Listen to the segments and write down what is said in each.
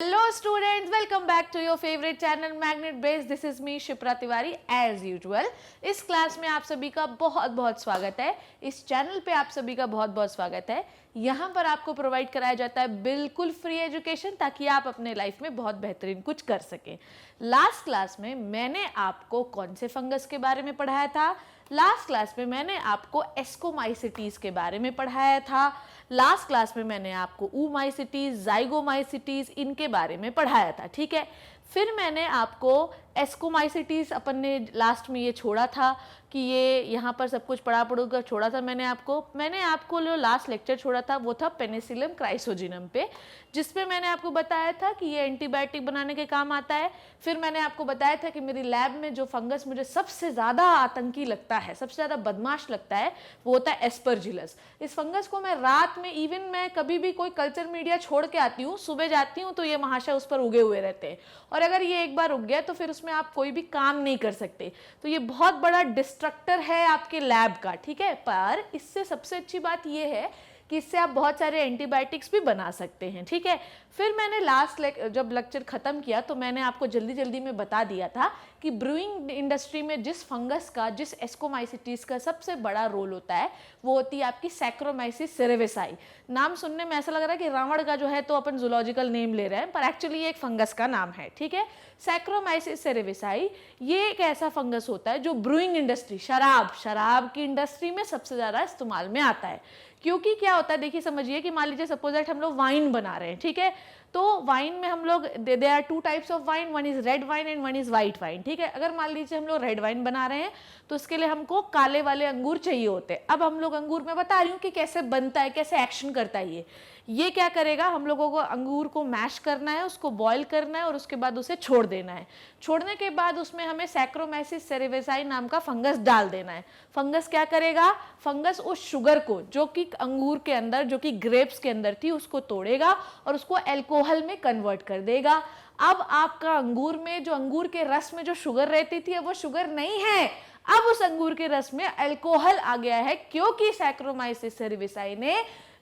Hello students, welcome back to your favorite channel Magnet Base. This is me Shipra Tiwari as usual. इस class में आप सभी का बहुत बहुत स्वागत है. इस चैनल पे आप सभी का बहुत बहुत स्वागत है. यहाँ पर आपको प्रोवाइड कराया जाता है बिल्कुल फ्री एजुकेशन ताकि आप अपने लाइफ में बहुत बेहतरीन कुछ कर सकें. लास्ट क्लास में मैंने आपको कौन से फंगस के बारे में पढ़ाया था? लास्ट क्लास में मैंने आपको एस्कोमाइसिटीज के बारे में पढ़ाया था. लास्ट क्लास में मैंने आपको ऊमाइसिटीज, जाइगोमाइसिटीज इनके बारे में पढ़ाया था. ठीक है, फिर मैंने आपको एस्कोमाइसिटीज अपन ने लास्ट में ये छोड़ा था कि ये यहाँ पर सब कुछ पढ़ा पढ़ूगा छोड़ा था. मैंने आपको जो लास्ट लेक्चर छोड़ा था वो था पेनिसिलियम क्राइसोजिनम पे, जिसपे मैंने आपको बताया था कि ये एंटीबायोटिक बनाने के काम आता है. फिर मैंने आपको बताया था कि मेरी लैब में जो फंगस मुझे सबसे ज़्यादा आतंकी लगता है, सबसे ज़्यादा बदमाश लगता है, वो होता है एस्परजिलस. इस फंगस को मैं रात में, इवन मैं कभी भी कोई कल्चर मीडिया छोड़ के आती हूँ, सुबह जाती हूँ तो ये महाशय उस पर उगे हुए रहते हैं, और अगर ये एक बार उग गया तो फिर उसमें आप कोई भी काम नहीं कर सकते. तो ये बहुत बड़ा डिस्ट्रक्टर है आपके लैब का. ठीक है, पर इससे सबसे अच्छी बात ये है कि इससे आप बहुत सारे एंटीबायोटिक्स भी बना सकते हैं. ठीक है, फिर मैंने जब लेक्चर खत्म किया तो मैंने आपको जल्दी जल्दी में बता दिया था कि ब्रूइंग इंडस्ट्री में जिस फंगस का, जिस एस्कोमाइसिटीज का सबसे बड़ा रोल होता है वो होती है आपकी सैक्रोमाइसिस सेरेविसाई. नाम सुनने में ऐसा लग रहा है कि रावण का जो है तो अपन जूलॉजिकल नेम ले रहे हैं, पर एक्चुअली ये एक फंगस का नाम है. ठीक है, सैक्रोमाइसिस सेरेविसाई ये एक ऐसा फंगस होता है जो ब्रूइंग इंडस्ट्री, शराब की इंडस्ट्री में सबसे ज़्यादा इस्तेमाल में आता है. क्योंकि क्या होता है, देखिए समझिए कि मान लीजिए सपोज दैट हम लोग वाइन बना रहे हैं. ठीक है, तो वाइन में हम लोग, there are two types of wine, one is red wine and one is white wine. ठीक है, अगर मान लीजिए हम लोग रेड वाइन बना रहे हैं तो उसके लिए हमको काले वाले अंगूर चाहिए होते हैं. अब हम लोग अंगूर में बता रही हूँ कि कैसे बनता है, कैसे एक्शन करता है ये क्या करेगा, हम लोगों को अंगूर को मैश करना है, उसको बॉईल करना है और उसके बाद उसे छोड़ देना है. छोड़ने के बाद उसमें हमें सैक्रोमाइसिस सेरेविसाई नाम का फंगस डाल देना है. फंगस क्या करेगा, फंगस उस शुगर को जो कि अंगूर के अंदर, जो कि ग्रेप्स के अंदर थी, उसको तोड़ेगा और उसको अल्कोहल में कन्वर्ट कर देगा. अब आपका अंगूर में, जो अंगूर के रस में जो शुगर रहती थी, अब वो शुगर नहीं है, अब उस अंगूर के रस में अल्कोहल आ गया है, क्योंकि सैक्रोमाइसिस सेरेविसाई ने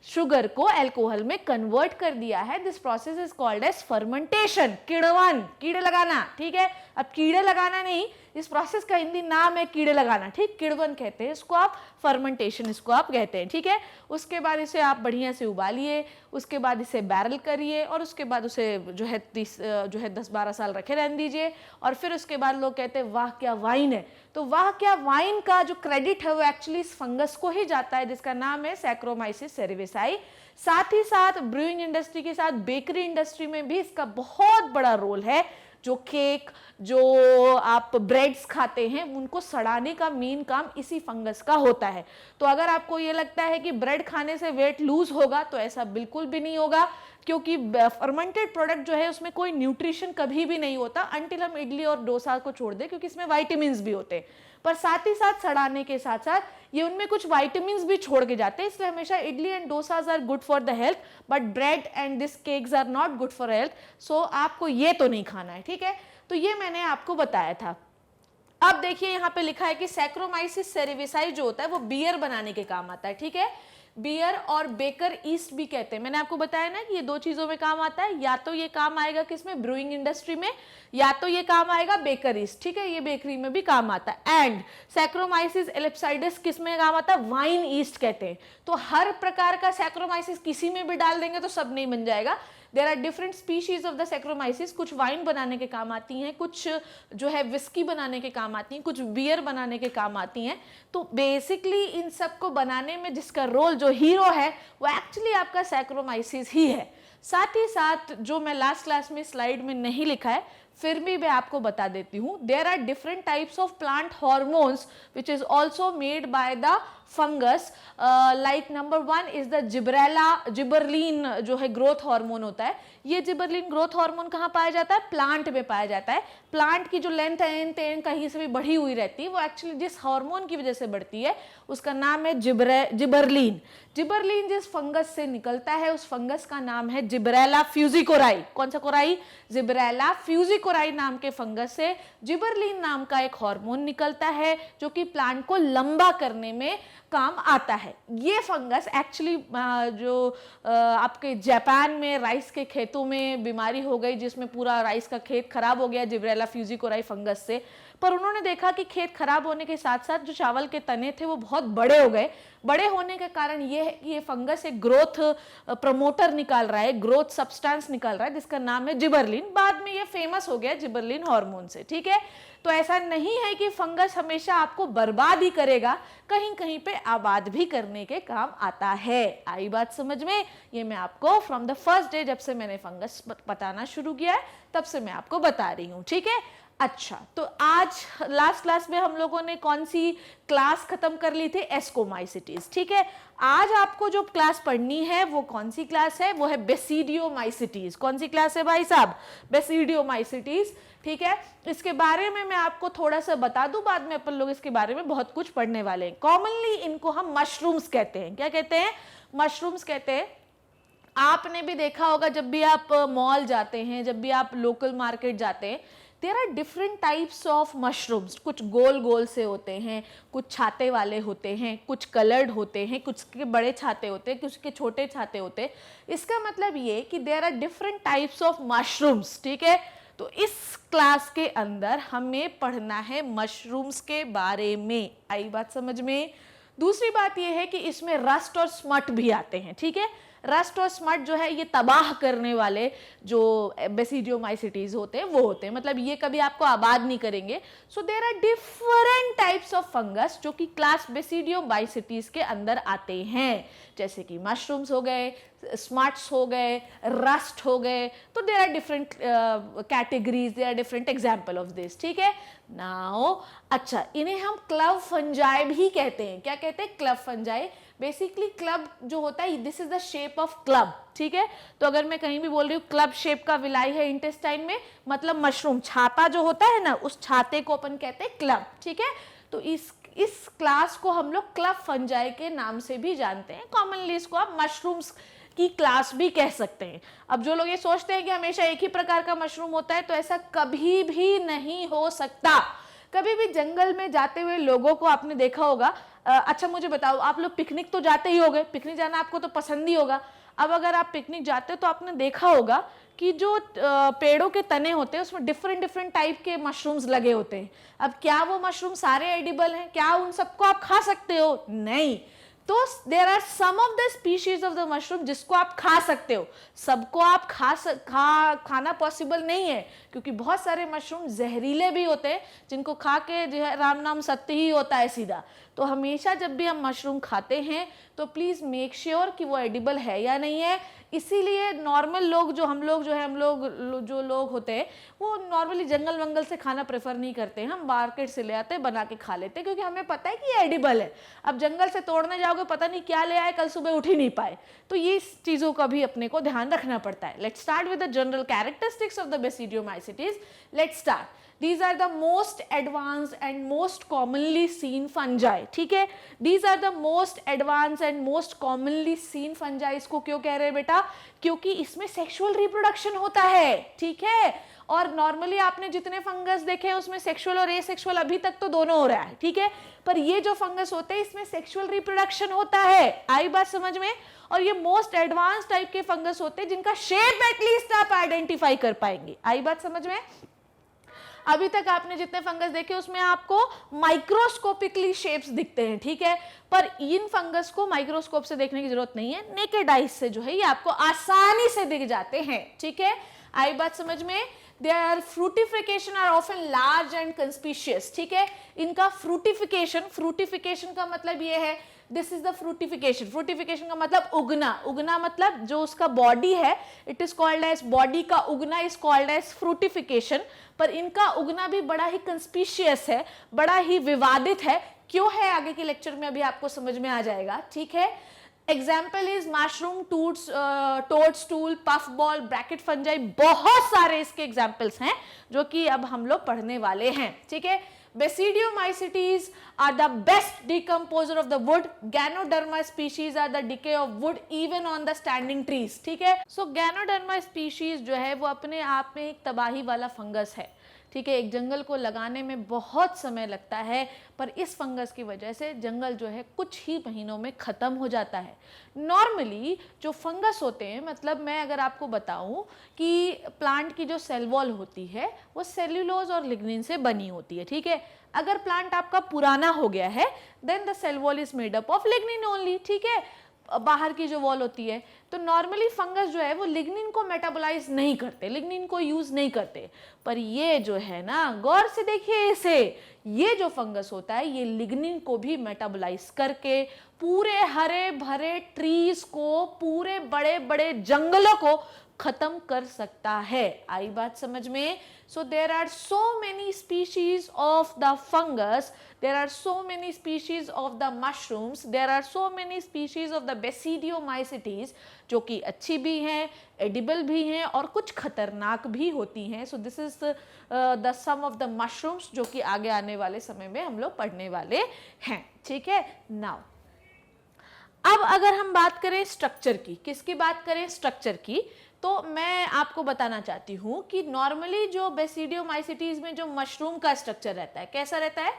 शुगर को अल्कोहल में कन्वर्ट कर दिया है. This process is called as fermentation. किड़वन, कीड़े लगाना. ठीक है, अब कीड़े लगाना नहीं, इस प्रोसेस का हिंदी नाम है कीड़े लगाना. ठीक, किड़वन कहते हैं इसको आप, फर्मेंटेशन इसको आप कहते हैं. ठीक है, उसके बाद इसे आप बढ़िया से उबालिए, उसके बाद इसे बैरल करिए और उसके बाद उसे जो है 10-12 साल रखे रहने दीजिए. और फिर उसके बाद लोग कहते हैं वाह क्या वाइन है. तो वाह क्या वाइन का जो क्रेडिट है वो एक्चुअली इस फंगस को ही जाता है, जिसका नाम है सैक्रोमाइसिस सेरेविसाई. साथ ही साथ ब्रूइंग इंडस्ट्री के साथ बेकरी इंडस्ट्री में भी इसका बहुत बड़ा रोल है. जो केक, जो आप ब्रेड्स खाते हैं, उनको सड़ाने का मेन काम इसी फंगस का होता है. तो अगर आपको ये लगता है कि ब्रेड खाने से वेट लूज होगा, तो ऐसा बिल्कुल भी नहीं होगा, क्योंकि फर्मेंटेड प्रोडक्ट जो है उसमें कोई न्यूट्रिशन कभी भी नहीं होता अनटिल हम इडली और डोसा को छोड़ दें, क्योंकि इसमें वाइटामिन्स भी होते हैं. पर साथ ही साथ सड़ाने के साथ साथ ये उनमें कुछ वाइटामिन्स भी छोड़ के जाते हैं. इसलिए हमेशा idli and dosas are good for the health, but bread and this cakes are not good for health. So आपको ये तो नहीं खाना है. ठीक है, तो ये मैंने आपको बताया था. अब देखिए यहाँ पे लिखा है कि सैक्रोमाइसिस सेरेविसाई जो होता है वो बियर बनाने के काम आता है. ठीक है, बियर और बेकर ईस्ट भी कहते हैं. मैंने आपको बताया ना कि ये दो चीजों में काम आता है. या तो ये काम आएगा किसमें, ब्रूइंग इंडस्ट्री में, या तो ये काम आएगा बेकर ईस्ट. ठीक है, ये बेकरी में भी काम आता है. एंड सैक्रोमाइसिस एलिप्साइडिस किस में काम आता है, वाइन ईस्ट कहते हैं. तो हर प्रकार का सैक्रोमाइसिस किसी में भी डाल देंगे तो सब नहीं बन जाएगा. There are different species of the Saccharomyces. कुछ वाइन बनाने के काम आती हैं, कुछ जो है विस्की बनाने के काम आती हैं, कुछ बियर बनाने के काम आती हैं. तो बेसिकली इन सब को बनाने में जिसका रोल, जो हीरो है, वो एक्चुअली आपका सैक्रोमाइसिस ही है. साथ ही साथ जो मैं लास्ट क्लास में स्लाइड में नहीं लिखा है, फिर भी मैं आपको बता देती हूँ. There are different types of plant hormones which is also made by the fungus. Like number 1 is the gibberellin, जो है ग्रोथ हार्मोन होता है. ये जिबरलिन ग्रोथ हार्मोन कहाँ पाया जाता है, प्लांट में पाया जाता है. प्लांट की जो लेंथ है कहीं से भी बढ़ी हुई रहती है, वो एक्चुअली जिस हार्मोन की वजह से बढ़ती है उसका नाम है जिबरलिन. जिबरलिन जिस फंगस से निकलता है उस फंगस का नाम है जिब्रेला फ्यूजिकोराई. कौन सा कोराई, जिब्रेला फ्यूजिकोराई नाम के फंगस से जिबरलिन नाम का एक हार्मोन निकलता है, जो कि प्लांट को लंबा करने में काम आता है। ये फंगस एक्चुअली जो आपके जापान में राइस के खेतों में बीमारी हो गई जिसमें पूरा राइस का खेत खराब हो गया जिब्रेला फ्यूजिकोराई फंगस से, पर उन्होंने देखा कि खेत खराब होने के साथ साथ जो चावल के तने थे वो बहुत बड़े हो गए। बड़े होने के कारण ये है कि ये फंगस एक ग्रोथ प्रमोटर निकाल रहा है, ग्रोथ सब्सटेंस निकाल रहा है जिसका नाम है जिबरलिन। बाद में ये फेमस हो गया जिबरलिन हार्मोन से, ठीक है। तो ऐसा नहीं है कि फंगस हमेशा आपको बर्बाद ही करेगा, कहीं कहीं पे आबाद भी करने के काम आता है। आई बात समझ में? ये मैं आपको फ्रॉम द फर्स्ट डे जब से मैंने फंगस बताना शुरू किया है तब से मैं आपको बता रही हूँ, ठीक है। अच्छा, तो आज लास्ट क्लास में हम लोगों ने कौन सी क्लास खत्म कर ली थी? एस्कोमाइसिटीज, ठीक है। आज आपको जो क्लास पढ़नी है वो कौन सी क्लास है? वो है बेसिडियोमाइसिटीज। कौन सी क्लास है भाई साहब? बेसिडियोमाइसिटीज, ठीक है। इसके बारे में मैं आपको थोड़ा सा बता दूं, बाद में अपन लोग इसके बारे में बहुत कुछ पढ़ने वाले हैं। कॉमनली इनको हम मशरूम्स कहते हैं। क्या कहते हैं? मशरूम्स कहते हैं। आपने भी देखा होगा जब भी आप मॉल जाते हैं, जब भी आप लोकल मार्केट जाते हैं, there are different types of mushrooms. कुछ गोल गोल से होते हैं, कुछ छाते वाले होते हैं, कुछ कलर्ड होते हैं, कुछ के बड़े छाते होते हैं, कुछ के छोटे छाते होते हैं। इसका मतलब ये कि there are different types of mushrooms, ठीक है। तो इस क्लास के अंदर हमें पढ़ना है मशरूम्स के बारे में। आई बात समझ में? दूसरी बात यह है कि इसमें रस्ट और स्मट भी आते हैं, ठीक है। रस्ट और स्मट जो है ये तबाह करने वाले जो बेसिडियोमाइसिटीज होते हैं वो होते हैं, मतलब ये कभी आपको आबाद नहीं करेंगे। So there are different types of fungus जो कि क्लास बेसिडियोमाइसिटीज के अंदर आते हैं, जैसे कि मशरूम्स हो गए, स्मट्स हो गए, रस्ट हो गए। तो there are different categories, there are different example of this, ठीक है। नाउ अच्छा, इन्हें हम क्लब फंजाई भी कहते हैं। क्या कहते हैं? Club fungi. बेसिकली क्लब जो होता है, this is the shape of club, ठीक है। तो अगर मैं कहीं भी बोल रही हूँ क्लब शेप का विलाई है इंटेस्टाइन में, मतलब मशरूम छाता जो होता है ना, उस छाते को अपन कहते हैं क्लब, ठीक है। तो इस क्लास को हम लोग क्लब फंजाई के नाम से भी जानते हैं। कॉमनली इसको आप मशरूम्स की क्लास भी कह सकते हैं। अब जो लोग ये सोचते हैं कि हमेशा एक ही प्रकार का मशरूम होता है, तो ऐसा कभी भी नहीं हो सकता। कभी भी जंगल में जाते हुए लोगों को आपने देखा होगा। अच्छा मुझे बताओ, आप लोग पिकनिक तो जाते ही होंगे, पिकनिक जाना आपको तो पसंद ही होगा। अब अगर आप पिकनिक जाते हो तो आपने देखा होगा कि जो पेड़ों के तने होते हैं उसमें डिफरेंट डिफरेंट टाइप के मशरूम्स लगे होते हैं। अब क्या वो मशरूम सारे एडिबल हैं? क्या उन सबको आप खा सकते हो? नहीं। तो there are some of the species of the mushroom जिसको आप खा सकते हो। सबको आप खाना पॉसिबल नहीं है, क्योंकि बहुत सारे मशरूम जहरीले भी होते हैं जिनको खा के जो है राम नाम सत्य ही होता है सीधा। तो हमेशा जब भी हम मशरूम खाते हैं तो प्लीज मेक श्योर कि वो एडिबल है या नहीं है। इसीलिए नॉर्मल लोग जो हम लोग जो लोग होते हैं वो नॉर्मली जंगल वंगल से खाना प्रेफर नहीं करते हैं। हम मार्केट से ले आते हैं, बना के खा लेते हैं, क्योंकि हमें पता है कि ये एडिबल है। अब जंगल से तोड़ने जाओगे, पता नहीं क्या ले आए, कल सुबह उठ ही नहीं पाए। तो ये चीज़ों का भी अपने को ध्यान रखना पड़ता है। Let's start with the general characteristics of the basidiomycetes. Let's start. These are the most advanced and most commonly seen fungi, ठीक है। These are the most advanced and most commonly seen fungi। इसको क्यों कह रहे हैं बेटा? क्योंकि इसमें सेक्सुअल रिप्रोडक्शन होता है, ठीक है। और नॉर्मली आपने जितने फंगस देखे हैं उसमें सेक्सुअल और एसेक्सुअल अभी तक तो दोनों हो रहा है, ठीक है। पर ये जो फंगस होते हैं इसमें सेक्सुअल रिप्रोडक्शन होता है। आई बात समझ में? और ये मोस्ट एडवांस टाइप के फंगस होते हैं जिनका शेप एटलीस्ट आप आइडेंटिफाई कर पाएंगे। आई बात समझ में? अभी तक आपने जितने फंगस देखे उसमें आपको माइक्रोस्कोपिकली शेप्स दिखते हैं, ठीक है। पर इन फंगस को माइक्रोस्कोप से देखने की जरूरत नहीं है, नेकेड आइज से जो है ये आपको आसानी से दिख जाते हैं, ठीक है। आई बात समझ में? Their fructification are often large and conspicuous, ठीक है। इनका फ्रूटिफिकेशन का मतलब ये है, दिस इज द फ्रूटिफिकेशन का मतलब उगना मतलब जो उसका बॉडी है, it is called as, body का उगना इज कॉल्ड एज फ्रूटिफिकेशन। पर इनका उगना भी बड़ा ही कंस्पिशियस है, बड़ा ही विवादित है। क्यों है आगे के लेक्चर में अभी आपको समझ में आ जाएगा, ठीक है। Example is mushroom, toadstool, puff ball, bracket fungi, बहुत सारे इसके एग्जाम्पल्स हैं जो कि अब हम लोग पढ़ने वाले हैं, ठीक है। Basidiomycetes are the best decomposer of the wood. Ganoderma species are the decay of wood even on the standing trees, ठीक है। So Ganoderma species जो है वो अपने आप में एक तबाही वाला फंगस है, ठीक है, एक जंगल को लगाने में बहुत समय लगता है, पर इस फंगस की वजह से जंगल जो है कुछ ही महीनों में ख़त्म हो जाता है। नॉर्मली जो फंगस होते हैं, मतलब मैं अगर आपको बताऊं कि प्लांट की जो सेल वॉल होती है वो सेल्यूलोज और लिग्निन से बनी होती है, ठीक है। अगर प्लांट आपका पुराना हो गया है then the cell wall is made up of lignin only, ठीक है, बाहर की जो वॉल होती है। तो नॉर्मली फंगस जो है वो लिग्निन को मेटाबोलाइज नहीं करते, लिग्निन को यूज नहीं करते, पर ये जो है ना, गौर से देखिए इसे, ये जो फंगस होता है ये लिग्निन को भी मेटाबोलाइज करके पूरे हरे भरे ट्रीज को, पूरे बड़े बड़े जंगलों को खत्म कर सकता है। आई बात समझ में? So there are so many species of the fungus, there are so many species of the mushrooms, there are so many species of the basidiomycetes जो कि अच्छी भी हैं, edible भी हैं और कुछ खतरनाक भी होती हैं। so this is the sum of the mushrooms जो कि आगे आने वाले समय में हम लोग पढ़ने वाले हैं, ठीक है। now अब अगर हम बात करें स्ट्रक्चर की, किसकी बात करें? स्ट्रक्चर की। तो मैं आपको बताना चाहती हूँ कि नॉर्मली जो बेसिडियोमाइसिटीज में जो मशरूम का स्ट्रक्चर रहता है, कैसा रहता है?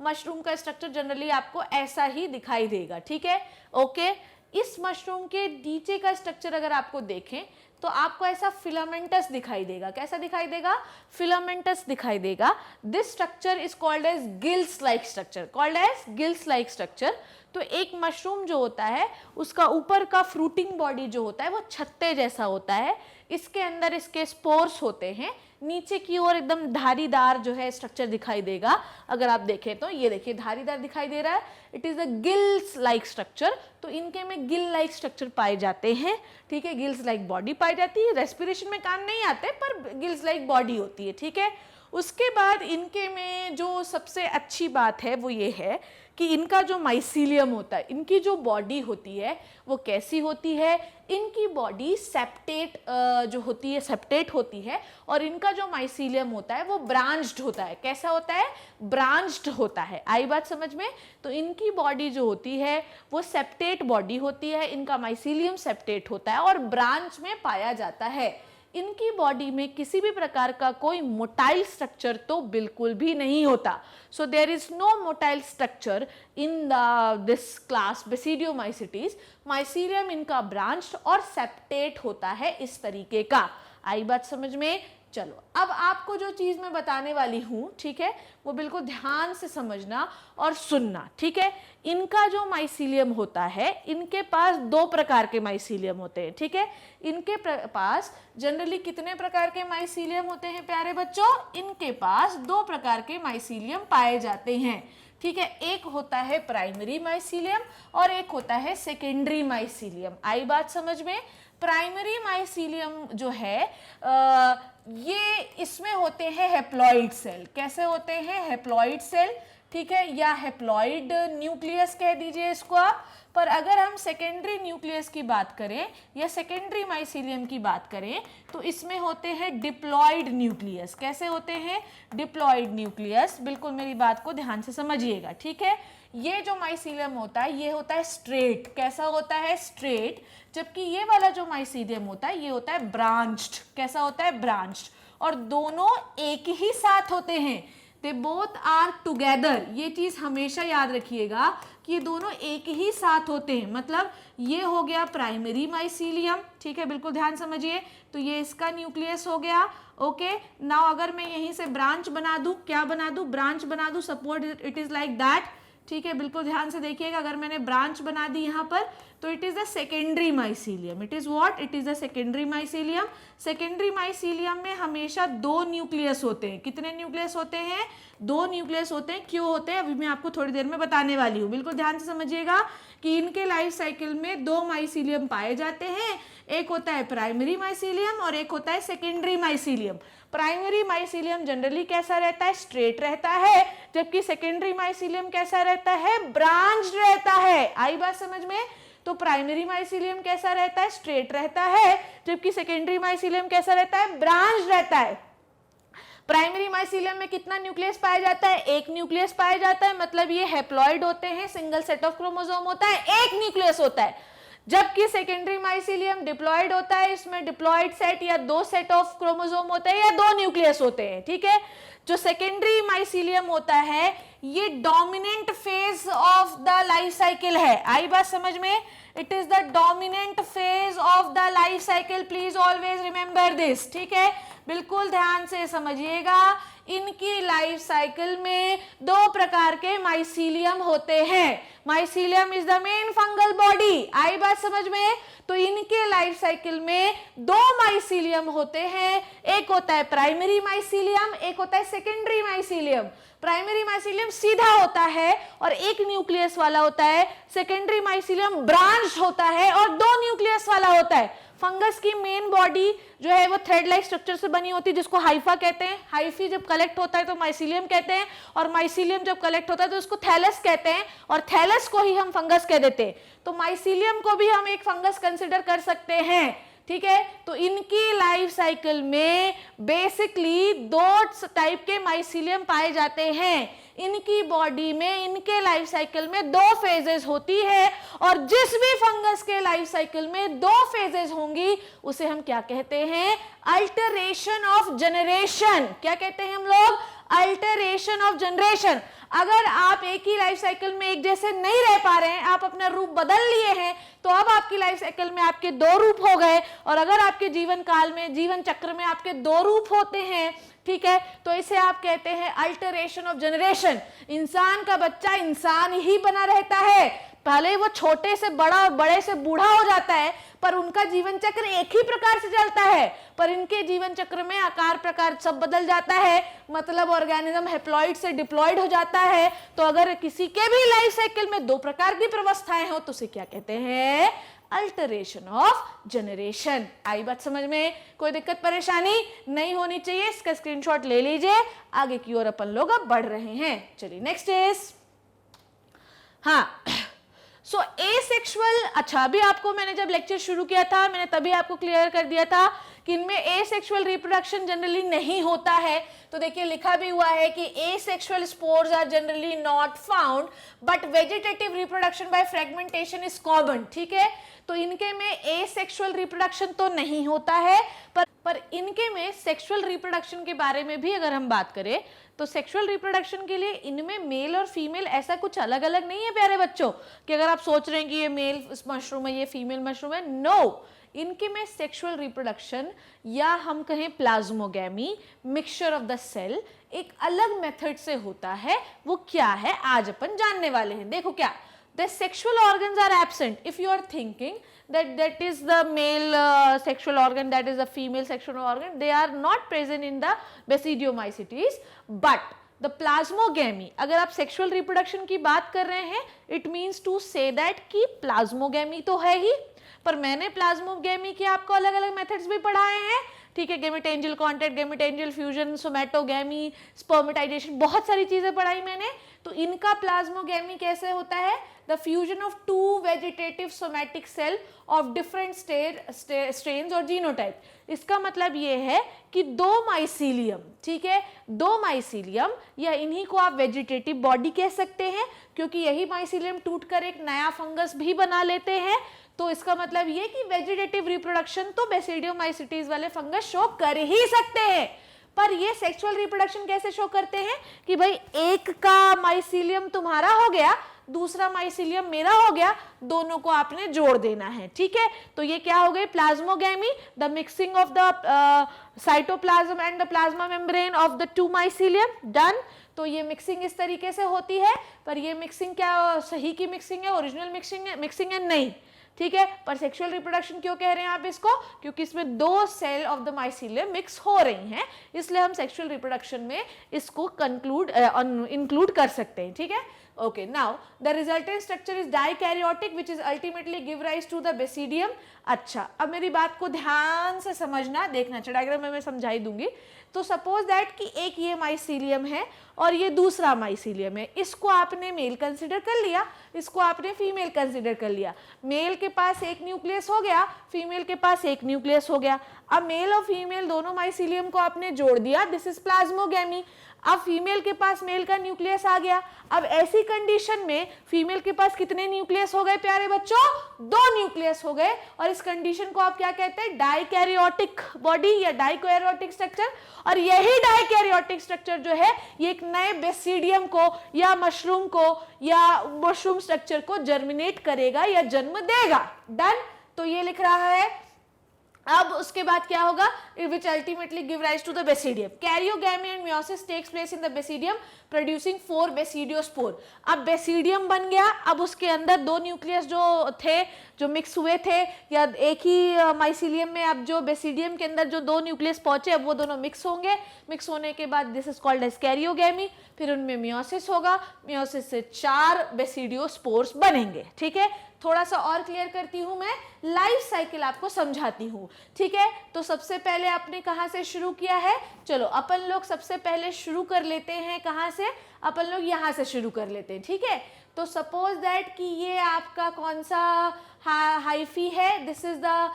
मशरूम का स्ट्रक्चर जनरली आपको ऐसा ही दिखाई देगा, ठीक है, ओके। इस मशरूम के नीचे का स्ट्रक्चर अगर आपको देखें तो आपको ऐसा फिलामेंटस दिखाई देगा। कैसा दिखाई देगा? फिलामेंटस दिखाई देगा। This structure is called as gills like structure, called as gills like structure. तो एक मशरूम जो होता है उसका ऊपर का फ्रूटिंग बॉडी जो होता है वो छत्ते जैसा होता है, इसके अंदर इसके स्पोर्स होते हैं, नीचे की ओर एकदम धारीदार जो है स्ट्रक्चर दिखाई देगा। अगर आप देखें तो ये देखिए धारीदार दिखाई दे रहा है, it is a gills like structure. तो इनके में गिल लाइक स्ट्रक्चर पाए जाते हैं, ठीक है, गिल्स लाइक बॉडी पाई जाती है। रेस्पिरेशन में काम नहीं आते पर गिल्स लाइक बॉडी होती है, ठीक है। उसके बाद इनके में जो सबसे अच्छी बात है वो ये है कि इनका जो माइसीलियम होता है, इनकी जो बॉडी होती है वो कैसी होती है? इनकी बॉडी सेप्टेट जो होती है, सेप्टेट होती है, और इनका जो माइसीलियम होता है वो ब्रांच्ड होता है। कैसा होता है? ब्रांच्ड होता है। आई बात समझ में? तो इनकी बॉडी जो होती है वो सेप्टेट बॉडी होती है, इनका माइसीलियम सेप्टेट होता है और ब्रांच में पाया जाता है। इनकी बॉडी में किसी भी प्रकार का कोई मोटाइल स्ट्रक्चर तो बिल्कुल भी नहीं होता। So there is no motile structure in this class basidiomycetes. Mycelium इनका ब्रांच्ड और सेप्टेट होता है इस तरीके का। आई बात समझ में? चलो अब आपको जो चीज मैं बताने वाली हूं, ठीक है, वो बिल्कुल ध्यान से समझना और सुनना, ठीक है। इनका जो माइसीलियम होता है, इनके पास दो प्रकार के माइसीलियम होते हैं, ठीक है। इनके पास जनरली कितने प्रकार के माइसीलियम होते हैं प्यारे बच्चों? इनके पास दो प्रकार के माइसीलियम पाए जाते हैं, ठीक है। एक होता है प्राइमरी माइसीलियम और एक होता है सेकेंडरी माइसीलियम। आई बात समझ में? प्राइमरी माइसीलियम जो है ये इसमें होते हैं हेप्लॉइड सेल। कैसे होते हैं? हेप्लॉइड सेल, ठीक है, या हेप्लॉइड न्यूक्लियस कह दीजिए इसको आप। पर अगर हम सेकेंडरी न्यूक्लियस की बात करें या सेकेंडरी माइसीलियम की बात करें तो इसमें होते हैं डिप्लॉइड न्यूक्लियस। कैसे होते हैं? Diploid nucleus. बिल्कुल मेरी बात को ध्यान से समझिएगा, ठीक है। ये जो माइसीलियम होता है ये होता है स्ट्रेट। कैसा होता है? स्ट्रेट। जबकि ये वाला जो माइसीलियम होता है ये होता है ब्रांच्ड। कैसा होता है? ब्रांच्ड। और दोनों एक ही साथ होते हैं, दे बोथ आर टुगेदर। ये चीज हमेशा याद रखिएगा कि ये दोनों एक ही साथ होते हैं। मतलब ये हो गया प्राइमरी माइसीलियम, ठीक है, बिल्कुल ध्यान समझिए। तो ये इसका न्यूक्लियस हो गया, ओके। नाउ अगर मैं यहीं से ब्रांच बना दूं, क्या बना दूं? ब्रांच बना दूं, suppose it is like that, ठीक है, बिल्कुल ध्यान से देखिएगा। अगर मैंने ब्रांच बना दी यहाँ पर तो it is the secondary mycelium. It is what? It is the secondary mycelium. Secondary mycelium में हमेशा दो न्यूक्लियस होते हैं। कितने न्यूक्लियस होते हैं? दो न्यूक्लियस होते हैं। क्यों होते हैं अभी मैं आपको थोड़ी देर में बताने वाली हूँ। बिल्कुल ध्यान से समझिएगा कि इनके लाइफ साइकिल में दो माइसीलियम पाए जाते हैं। एक होता है प्राइमरी माइसीलियम और एक होता है secondary mycelium. Primary mycelium generally कैसा रहता है? स्ट्रेट रहता है, जबकि सेकेंडरी माइसीलियम कैसा रहता है? ब्रांच्ड रहता है। आई बात समझ में? तो प्राइमरी माइसीलियम कैसा रहता है? स्ट्रेट रहता है, जबकि सेकेंडरी माइसीलियम कैसा रहता है? ब्रांच्ड रहता है। प्राइमरी माइसीलियम में कितना न्यूक्लियस पाया जाता है? एक न्यूक्लियस पाया जाता है, मतलब ये हेप्लॉइड होते हैं, सिंगल सेट ऑफ क्रोमोसोम होता है, एक न्यूक्लियस होता है। जबकि सेकेंडरी माइसीलियम डिप्लॉयड होता है, इसमें डिप्लॉयड सेट या 2 सेट ऑफ क्रोमोसोम होते हैं या 2 न्यूक्लियस होते हैं, ठीक है। जो सेकेंडरी माइसीलियम होता है ये dominant phase of the life cycle है। आई बात समझ में? It is the dominant phase of the life cycle, please always remember this, ठीक है, बिल्कुल ध्यान से समझिएगा। इनकी लाइफ साइकिल में 2 प्रकार के माइसीलियम होते हैं। Mycelium is the main fungal body, आई बात समझ में? तो इनके लाइफ साइकिल में 2 माइसीलियम होते हैं, एक होता है प्राइमरी माइसीलियम, एक होता है सेकेंडरी माइसीलियम। प्राइमरी माइसीलियम सीधा होता है और एक न्यूक्लियस वाला होता है, सेकेंडरी माइसीलियम ब्रांच होता है और 2 न्यूक्लियस वाला होता है। फंगस की मेन बॉडी जो है वो थ्रेड लाइक स्ट्रक्चर से बनी होती है जिसको हाइफा कहते हैं। हाइफी जब कलेक्ट होता है तो माइसीलियम कहते हैं और माइसीलियम जब कलेक्ट होता है तो उसको थैलस कहते हैं और थैलस को ही हम फंगस कह देते हैं। तो माइसीलियम को भी हम एक फंगस कंसिडर कर सकते हैं, ठीक है। तो इनकी लाइफ साइकिल में बेसिकली 2 टाइप के माइसीलियम पाए जाते हैं। इनकी बॉडी में, इनके लाइफ साइकिल में 2 फेजेस होती है और जिस भी फंगस के लाइफ साइकिल में 2 फेजेस होंगी उसे हम क्या कहते हैं? Alteration of generation. क्या कहते हैं हम लोग? Alteration of generation. अगर आप एक ही लाइफ साइकिल में एक जैसे नहीं रह पा रहे हैं, आप अपना रूप बदल लिए हैं, तो अब आपकी लाइफ साइकिल में आपके 2 रूप हो गए। और अगर आपके जीवन काल में, जीवन चक्र में आपके 2 रूप होते हैं, ठीक है, तो इसे आप कहते हैं अल्टरेशन ऑफ जनरेशन। इंसान का बच्चा इंसान ही बना रहता है, पहले वो छोटे से बड़ा और बड़े से बूढ़ा हो जाता है, पर उनका जीवन चक्र एक ही प्रकार से चलता है। पर इनके जीवन चक्र में आकार प्रकार सब बदल जाता है, मतलब ऑर्गेनिज्म हैप्लॉइड से डिप्लॉइड हो जाता है। तो अगर किसी के भी लाइफ साइकिल में 2 प्रकार की व्यवस्थाएं हो तो उसे क्या कहते हैं? Alteration of generation. आई बात समझ में? कोई दिक्कत परेशानी नहीं होनी चाहिए। इसका स्क्रीनशॉट ले लीजिए, आगे की ओर अपन लोग अब बढ़ रहे हैं। चलिए नेक्स्ट इज, हाँ, सो एसेक्सुअल। अच्छा, अभी आपको मैंने जब लेक्चर शुरू किया था मैंने तभी आपको क्लियर कर दिया था कि इनमें एसेक्सुअल रिप्रोडक्शन जनरली नहीं होता है। तो देखिए लिखा भी हुआ है कि asexual spores are generally not found but vegetative reproduction by fragmentation is common, ठीक है। तो इनके में एसेक्सुअल रिप्रोडक्शन तो नहीं होता है, पर इनके में सेक्सुअल रिप्रोडक्शन के बारे में भी अगर हम बात करें तो सेक्सुअल रिप्रोडक्शन के लिए इनमें मेल और फीमेल ऐसा कुछ अलग अलग नहीं है प्यारे बच्चों, कि अगर आप सोच रहे हैं कि ये मेल मशरूम है ये फीमेल मशरूम है, नो। इनके में सेक्सुअल रिप्रोडक्शन या हम कहें plasmogamy, mixture of the cell, एक अलग मेथड से होता है। वो क्या है आज अपन जानने वाले हैं। देखो क्या, the sexual organs are absent. If you are thinking that is the male sexual organ, that is the female sexual organ, they are not present in the basidiomycetes, but the plasmogamy, अगर आप sexual reproduction की बात कर रहे हैं, it means to say that कि plasmogamy तो है ही, पर मैंने प्लाज्मोगैमी के आपको अलग अलग मेथड्स भी पढ़ाए हैं, ठीक है। गेमेटेंजियल कॉन्टैक्ट, गेमेटेंजियल फ्यूजन, सोमैटोगैमी, स्पर्मेटाइजेशन, बहुत सारी चीजें पढ़ाई मैंने। तो इनका प्लाज्मोगैमी कैसे होता है? The fusion of 2 vegetative somatic cell of different strains और जीनोटाइप। इसका मतलब ये है कि 2 माइसीलियम, ठीक है, 2 माइसीलियम, या इन्हीं को आप वेजिटेटिव बॉडी कह सकते हैं क्योंकि यही माइसीलियम टूटकर एक नया फंगस भी बना लेते हैं। तो इसका मतलब ये कि वेजिटेटिव रिप्रोडक्शन तो बेसिडियोमाइसीटीज वाले फंगस शो कर ही सकते हैं, पर ये सेक्सुअल रिप्रोडक्शन कैसे शो करते हैं कि भाई एक का माइसीलियम तुम्हारा हो गया, दूसरा माइसीलियम मेरा हो गया, दोनों को आपने जोड़ देना है, ठीक है। तो ये क्या हो गई? Plasmogamy, the mixing of the cytoplasm and the plasma membrane of the 2 mycelium, done. तो ये मिक्सिंग इस तरीके से होती है, पर ये मिक्सिंग क्या सही की मिक्सिंग है, ओरिजिनल मिक्सिंग है? नहीं, ठीक है। पर सेक्सुअल रिप्रोडक्शन क्यों कह रहे हैं आप इसको? क्योंकि इसमें 2 cell of the mycelium mix हो रही हैं, इसलिए हम सेक्सुअल रिप्रोडक्शन में इसको इंक्लूड कर सकते हैं, ठीक है। Okay, now the resultant structure is dikaryotic, which is ultimately give rise to the basidium. अच्छा, अब मेरी बात को ध्यान से समझना, देखना, डायग्राम में मैं समझाई दूंगी। तो सपोज दैट कि एक ये माइसीलियम है और ये दूसरा माइसीलियम है, इसको आपने मेल कंसिडर कर लिया, इसको आपने फीमेल कंसिडर कर लिया। मेल के पास एक न्यूक्लियस हो गया, फीमेल के पास एक न्यूक्लियस हो गया। अब मेल और फीमेल दोनों माइसीलियम को आपने जोड़ दिया, दिस इज प्लाज्मोगैमी। अब फीमेल के पास मेल का न्यूक्लियस आ गया। अब ऐसी कंडीशन में फीमेल के पास कितने न्यूक्लियस हो गए प्यारे बच्चों? 2 न्यूक्लियस हो गए, और इस कंडीशन को आप क्या कहते हैं? डाइकैरियोटिक बॉडी या डाइकैरियोटिक स्ट्रक्चर। और यही डाइकैरियोटिक स्ट्रक्चर जो है ये एक नए बेसिडियम को या मशरूम स्ट्रक्चर को जर्मिनेट करेगा या जन्म देगा। डन। तो ये लिख रहा है। अब उसके बाद क्या होगा? Which ultimately give rise to the basidium. Karyogamy and meiosis takes place in the basidium producing 4 basidiospore. अब बेसिडियम बन गया, अब उसके अंदर 2 न्यूक्लियस जो थे, जो मिक्स हुए थे, या एक ही माइसिलियम में अब जो बेसिडियम के अंदर जो 2 न्यूक्लियस पहुंचे, अब वो दोनों मिक्स होंगे। मिक्स होने के बाद this is called as karyogamy. फिर उनमें मियोसिस होगा, मियोसिस से 4 बेसिडियोस्पोर्स बनेंगे। ठीक है, थोड़ा सा और क्लियर करती हूं, मैं लाइफ साइकिल आपको समझाती हूं। ठीक है, तो सबसे पहले आपने कहां से शुरू किया है? चलो अपन लोग सबसे पहले शुरू कर लेते हैं। कहां से? अपन लोग यहां से शुरू कर लेते हैं। ठीक है, तो सपोज दैट कि ये आपका कौन सा हाइफी है? This is the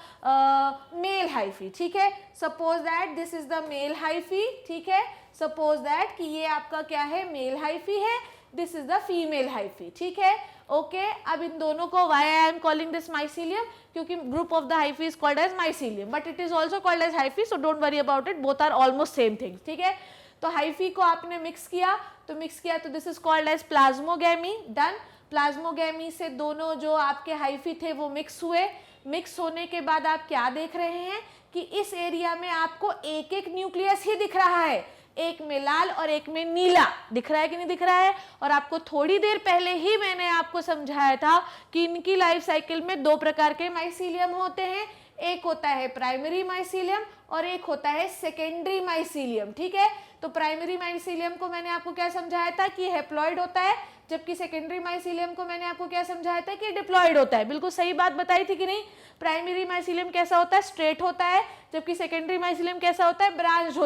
male hyphae. ठीक है, suppose that this is the male hyphae. ठीक है, सपोज दैट कि ये आपका क्या है? मेल हाइफी है। This is the female hyphae. ठीक है, ओके। अब इन दोनों को why I am calling this mycelium? क्योंकि group of the hyphae is called as mycelium, but it is also called as hyphae, so don't worry about it, both are almost same things. ठीक है, तो hyphae को आपने mix किया, तो this is called as plasmogamy. Done. Plasmogamy से दोनों जो आपके हाइफी थे वो मिक्स हुए। मिक्स होने के बाद आप क्या देख रहे हैं कि इस एरिया में आपको एक एक न्यूक्लियस ही दिख रहा है, एक में लाल और एक में नीला। दिख रहा है कि नहीं दिख रहा है? और आपको थोड़ी देर पहले ही मैंने आपको समझाया था कि इनकी लाइफ साइकिल में 2 प्रकार के माइसिलियम होते हैं। एक होता है प्राइमरी माइसिलियम और एक होता है सेकेंडरी माइसिलियम। ठीक है, तो प्राइमरी माइसिलियम को मैंने आपको क्या समझाया था कि हैप्लॉइड होता है, जबकि सेकेंडरी माइसिलियम को मैंने आपको क्या समझाया था कि डिप्लॉइड होता है। बिल्कुल सही बात बताई थी कि नहीं? प्राइमरी माइसिलियम कैसा होता है? स्ट्रेट होता है, जबकि सेकेंडरी माइसिलियम कैसा होता है? ब्रांच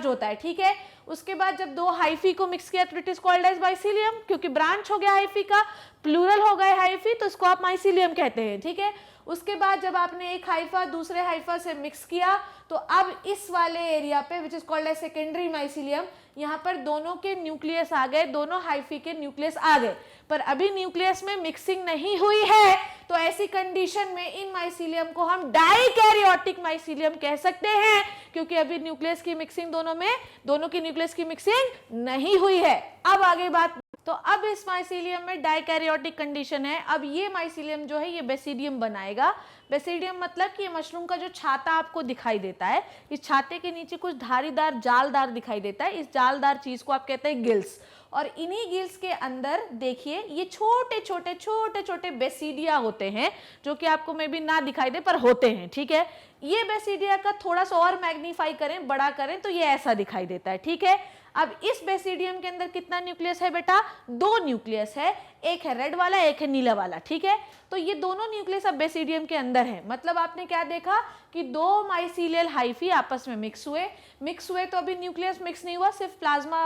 होता है। ठीक है, उसके बाद जब 2 हाइफी को मिक्स किया तो it is called as mycelium, क्योंकि ब्रांच हो गया हाइफी का, प्लूरल हो गए हाइफी, तो इसको आप माइसिलियम कहते हैं। ठीक है, उसके बाद जब आपने एक हाइफा दूसरे हाइफा से मिक्स किया तो अब इस वाले एरिया पे which is called as secondary mycelium, यहाँ पर दोनों के न्यूक्लियस आ गए, दोनों हाइफी के न्यूक्लियस आ गए, पर अभी न्यूक्लियस में मिक्सिंग नहीं हुई है। तो ऐसी कंडीशन में इन माइसिलियम को हम डाइकैरियोटिक माइसिलियम कह सकते हैं, क्योंकि अभी न्यूक्लियस की मिक्सिंग दोनों की न्यूक्लियस की मिक्सिंग नहीं हुई है। अब आगे बात, तो अब इस माइसिलियम में डाइकैरियोटिक कंडीशन है। अब ये माइसिलियम जो है ये बेसिडियम बनाएगा। बेसिडियम मतलब कि मशरूम का जो छाता आपको दिखाई देता है, इस छाते के नीचे कुछ धारीदार जालदार दिखाई देता है, इस जालदार चीज को आप कहते हैं गिल्स। और इन्हीं गिल्स के अंदर देखिए ये छोटे छोटे बेसिडिया होते हैं, जो कि आपको मे बी ना दिखाई दे पर होते हैं। ठीक है, ये बेसिडिया का थोड़ा सा और मैग्नीफाई करें, बड़ा करें, तो ये ऐसा दिखाई देता है। ठीक है, अब इस बेसिडियम के अंदर कितना न्यूक्लियस है बेटा? 2 न्यूक्लियस है, एक है रेड वाला, एक है नीला वाला। ठीक है, तो ये दोनों न्यूक्लियस अब बेसिडियम के अंदर है। मतलब आपने क्या देखा कि 2 माइसिलियल हाइफी आपस में मिक्स हुए तो अभी न्यूक्लियस मिक्स नहीं हुआ, सिर्फ प्लाज्मा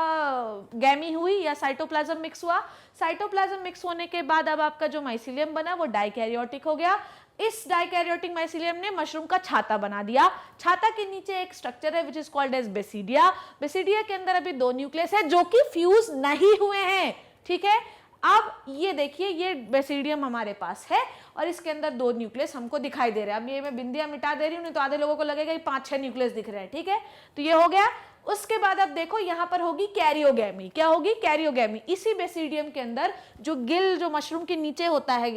गैमी हुई या साइटोप्लाज्म मिक्स हुआ। साइटोप्लाज्म मिक्स होने के बाद अब आपका जो माइसिलियम बना वो डाइकैरियोटिक हो गया। इस डाइकैरियोटिक माइसिलियम ने मशरूम का छाता बना दिया। छाता के नीचे एक स्ट्रक्चर है which is called as basidia. Basidia के अंदर अभी 2 न्यूक्लियस है जो कि फ्यूज नहीं हुए हैं। ठीक है, अब ये देखिए ये बेसिडियम हमारे पास है और इसके अंदर 2 न्यूक्लियस हमको दिखाई दे रहे हैं। अब ये मैं बिंदियां मिटा दे रही हूँ, नहीं तो आधे लोगों को लगेगा कि 5-6 न्यूक्लियस दिख रहे हैं। ठीक है, तो ये हो गया। उसके बाद अब देखो यहाँ पर होगी कैरियोगैमी। क्या होगी? कैरियोगैमी। इसी बेसिडियम के अंदर जो गिल, जो मशरूम के नीचे होता है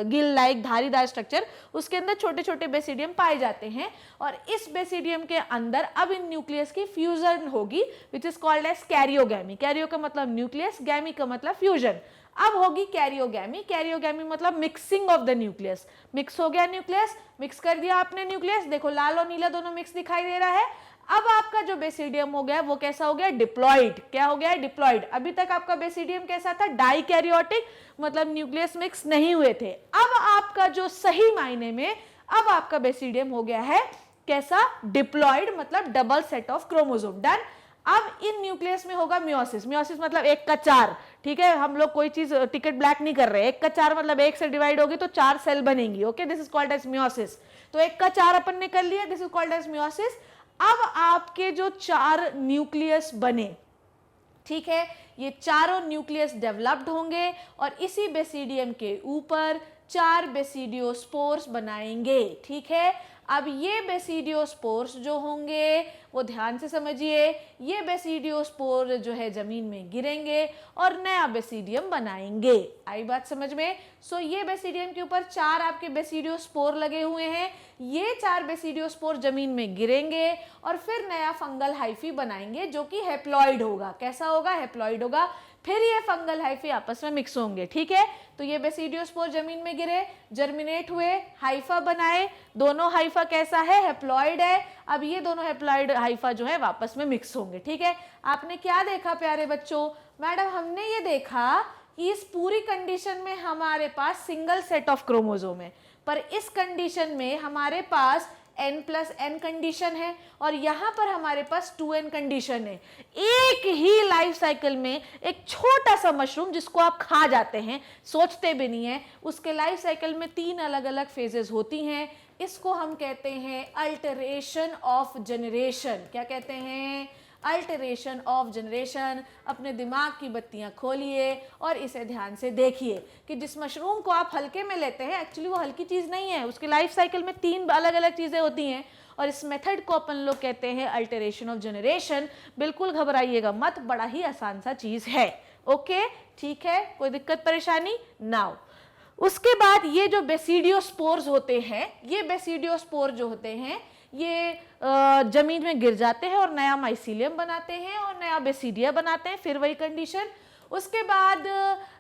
गिल लाइक धारीदार स्ट्रक्चर, उसके अंदर छोटे छोटे बेसिडियम पाए जाते हैं और इस बेसिडियम के अंदर अब इन न्यूक्लियस की फ्यूजन होगी which is called as karyogamy. Karyo का मतलब न्यूक्लियस, गैमी का मतलब फ्यूजन। अब होगी कैरियोगैमी। कैरियोगैमी मतलब mixing of the nucleus. Mix हो गया न्यूक्लियस, मिक्स कर दिया आपने न्यूक्लियस, देखो लाल और नीला दोनों मिक्स दिखाई दे रहा है। अब आपका जो बेसिडियम हो गया वो कैसा हो गया? डिप्लॉइड। क्या हो गया? डिप्लॉइड। अभी तक आपका बेसिडियम कैसा था? डाइकैरियोटिक, मतलब न्यूक्लियस मिक्स नहीं हुए थे। अब आपका जो सही मायने में अब आपका बेसिडियम हो गया है कैसा? डिप्लॉइड, मतलब double set of chromosome. Done. अब इन न्यूक्लियस में होगा मियोसिस। मियोसिस मतलब 1 का 4। ठीक है, हम लोग कोई चीज टिकट ब्लैक नहीं कर रहे। 1 का 4 मतलब 1 से डिवाइड होगी तो 4 सेल बनेंगी। Okay, this is called as meiosis. तो 1 का 4 अपन ने कर लिया, this is called as meiosis. अब आपके जो 4 न्यूक्लियस बने, ठीक है। ये चारों न्यूक्लियस डेवलप्ड होंगे और इसी बेसिडियम के ऊपर 4 बेसिडियोस्पोर्स बनाएंगे, ठीक है। अब ये बेसिडियोस्पोर्स जो होंगे वो ध्यान से समझिए, ये बेसिडियोस्पोर जो है जमीन में गिरेंगे और नया बेसिडियम बनाएंगे। आई बात समझ में? सो ये बेसिडियम के ऊपर 4 आपके बेसिडियोस्पोर लगे हुए हैं, ये 4 बेसिडियोस्पोर जमीन में गिरेंगे और फिर नया फंगल हाइफी बनाएंगे जो कि हेप्लॉइड होगा। कैसा होगा? हेप्लॉइड होगा। फिर ये फंगल हाइफी आपस में मिक्स होंगे, ठीक है। तो ये बेसिडियोस्पोर जमीन में गिरे, जर्मिनेट हुए, हाइफा बनाए, दोनों हाइफा कैसा है? हेप्लॉइड है। अब ये दोनों हेप्लॉइड हाइफा जो है वापस में मिक्स होंगे, ठीक है। आपने क्या देखा प्यारे बच्चों? मैडम हमने ये देखा कि इस पूरी कंडीशन में हमारे पास सिंगल सेट ऑफ क्रोमोसोम है, पर इस कंडीशन में हमारे पास n+n कंडीशन है और यहाँ पर हमारे पास 2n कंडीशन है। एक ही लाइफ साइकिल में एक छोटा सा मशरूम जिसको आप खा जाते हैं, सोचते भी नहीं है, उसके लाइफ साइकिल में 3 अलग अलग फेजेस होती हैं। इसको हम कहते हैं अल्टरेशन ऑफ जनरेशन। क्या कहते हैं? Alteration of generation. अपने दिमाग की बत्तियां खोलिए और इसे ध्यान से देखिए कि जिस मशरूम को आप हल्के में लेते हैं, एक्चुअली वो हल्की चीज़ नहीं है, उसकी लाइफ साइकिल में 3 अलग अलग चीज़ें होती हैं और इस मेथड को अपन लोग कहते हैं अल्टरेशन ऑफ जनरेशन। बिल्कुल घबराइएगा मत, बड़ा ही आसान सा चीज़ है। ओके, ठीक है, कोई दिक्कत परेशानी? नाउ उसके बाद ये जो बेसिडियोस्पोर्स होते हैं, ये बेसिडियोस्पोर जो होते हैं ये जमीन में गिर जाते हैं और नया माइसीलियम बनाते हैं और नया बेसिडिया बनाते हैं। फिर वही कंडीशन। उसके बाद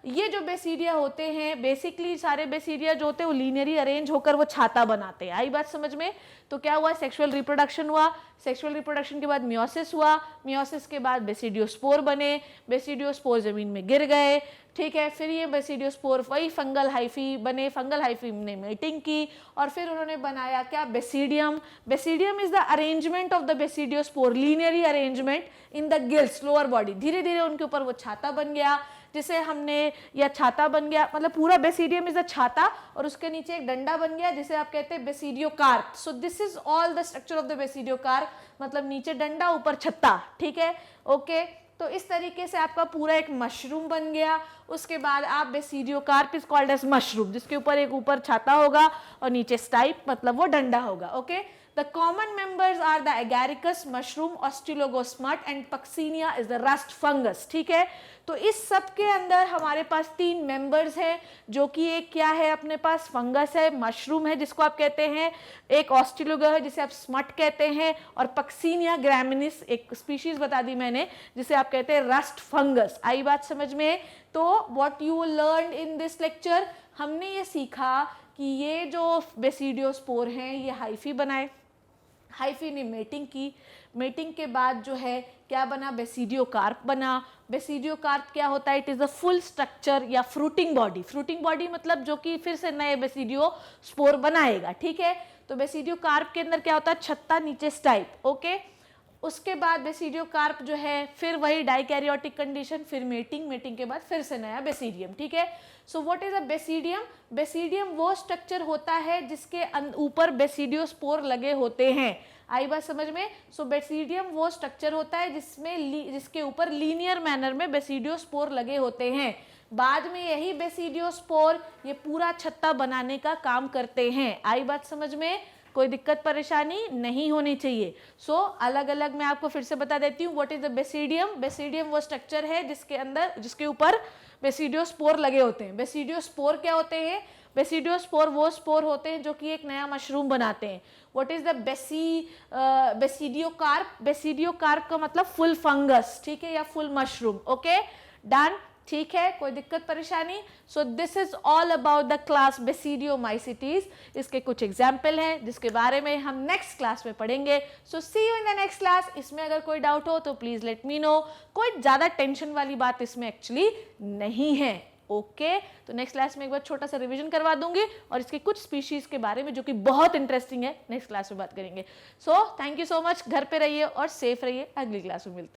ये जो बेसिडिया होते हैं, बेसिकली सारे बेसिडिया जो होते हैं वो लीनियरली अरेंज होकर वो छाता बनाते हैं। आई बात समझ में? तो क्या हुआ? सेक्सुअल रिप्रोडक्शन हुआ, सेक्सुअल रिप्रोडक्शन के बाद मियोसिस हुआ, मियोसिस के बाद बेसिडियोस्पोर बने, बेसिडियोस्पोर जमीन में गिर गए, ठीक है। फिर ये बेसिडियोस्पोर वही फंगल हाइफी बने, फंगल हाइफी ने मेटिंग की और फिर उन्होंने बनाया क्या? Basidium. Basidium is the arrangement of the basidiospore, linearly arrangement in the gills, lower body. धीरे धीरे उनके ऊपर वो छाता बन गया जिसे हमने, या छाता बन गया मतलब पूरा बेसिडियम इज अ छाता और उसके नीचे एक डंडा बन गया जिसे आप कहते हैं basidiocarp. So this is all the structure of the basidiocarp, मतलब नीचे डंडा ऊपर छत्ता, ठीक है। ओके, तो इस तरीके से आपका पूरा एक मशरूम बन गया। उसके बाद आप basidiocarp is called as mushroom, जिसके ऊपर एक ऊपर छाता होगा और नीचे स्टाइप मतलब वो डंडा होगा। Okay, the common members are the agaricus, mushroom, ustilago smut and puccinia is the rust fungus, ठीक है। तो इस सब के अंदर हमारे पास 3 मेंबर्स हैं, जो कि एक क्या है अपने पास? फंगस है, मशरूम है जिसको आप कहते हैं, एक ऑस्ट्रिलोगो है जिसे आप स्मट कहते हैं, और पक्सीनिया ग्रामिनिस एक स्पीशीज बता दी मैंने जिसे आप कहते हैं रस्ट फंगस। आई बात समझ में? तो what you learn in this lecture, हमने ये सीखा कि ये जो बेसिडियोस्पोर हैं ये हाइफी बनाए, हाइफी ने मेटिंग की, मेटिंग के बाद जो है क्या बना? बेसिडियोकार्प बना। बेसिडियोकार्प क्या होता है? It is a full structure या फ्रूटिंग बॉडी। फ्रूटिंग बॉडी मतलब जो कि फिर से नए बेसिडियोस्पोर बनाएगा, ठीक है। तो बेसिडियोकार्प के अंदर क्या होता है? छत्ता, नीचे स्टाइप। ओके, उसके बाद बेसिडियोकार्प जो है फिर वही डाइकैरियोटिक कंडीशन, फिर मेटिंग, मेटिंग के बाद फिर से नया बेसिडियम, ठीक है। So what is a basidium? Basidium वो स्ट्रक्चर होता है जिसके ऊपर बेसिडियोस्पोर लगे होते हैं। आई बात समझ में? सो बेसिडियम वो स्ट्रक्चर होता है जिसके ऊपर लीनियर मैनर में बेसिडियोस्पोर लगे होते हैं। बाद में यही बेसिडियोस्पोर ये पूरा छत्ता बनाने का काम करते हैं। आई बात समझ में? कोई दिक्कत परेशानी नहीं होनी चाहिए। सो अलग अलग मैं आपको फिर से बता देती हूँ। What is the basidium? Basidium वो स्ट्रक्चर है जिसके ऊपर बेसिडियोस्पोर लगे होते हैं। बेसिडियोस्पोर क्या होते हैं? बेसिडियोस्पोर वो स्पोर होते हैं जो कि एक नया मशरूम बनाते हैं। What is the basidiocarp? Basidiocarp का मतलब फुल फंगस, ठीक है, या फुल मशरूम। ओके, डन, ठीक है, कोई दिक्कत परेशानी? सो this is all about the class basidiomycetes. इसके कुछ एग्जाम्पल हैं जिसके बारे में हम नेक्स्ट क्लास में पढ़ेंगे। So see you in the next class. इसमें अगर कोई डाउट हो तो प्लीज लेट मी नो। कोई ज्यादा टेंशन वाली बात इसमें एक्चुअली नहीं है। ओके, तो नेक्स्ट क्लास में एक बार छोटा सा रिवीजन करवा दूंगी और इसके कुछ स्पीशीज के बारे में जो कि बहुत इंटरेस्टिंग है नेक्स्ट क्लास में बात करेंगे। So thank you so much. घर पे रहिए और सेफ रहिए। अगली क्लास में मिलते हैं।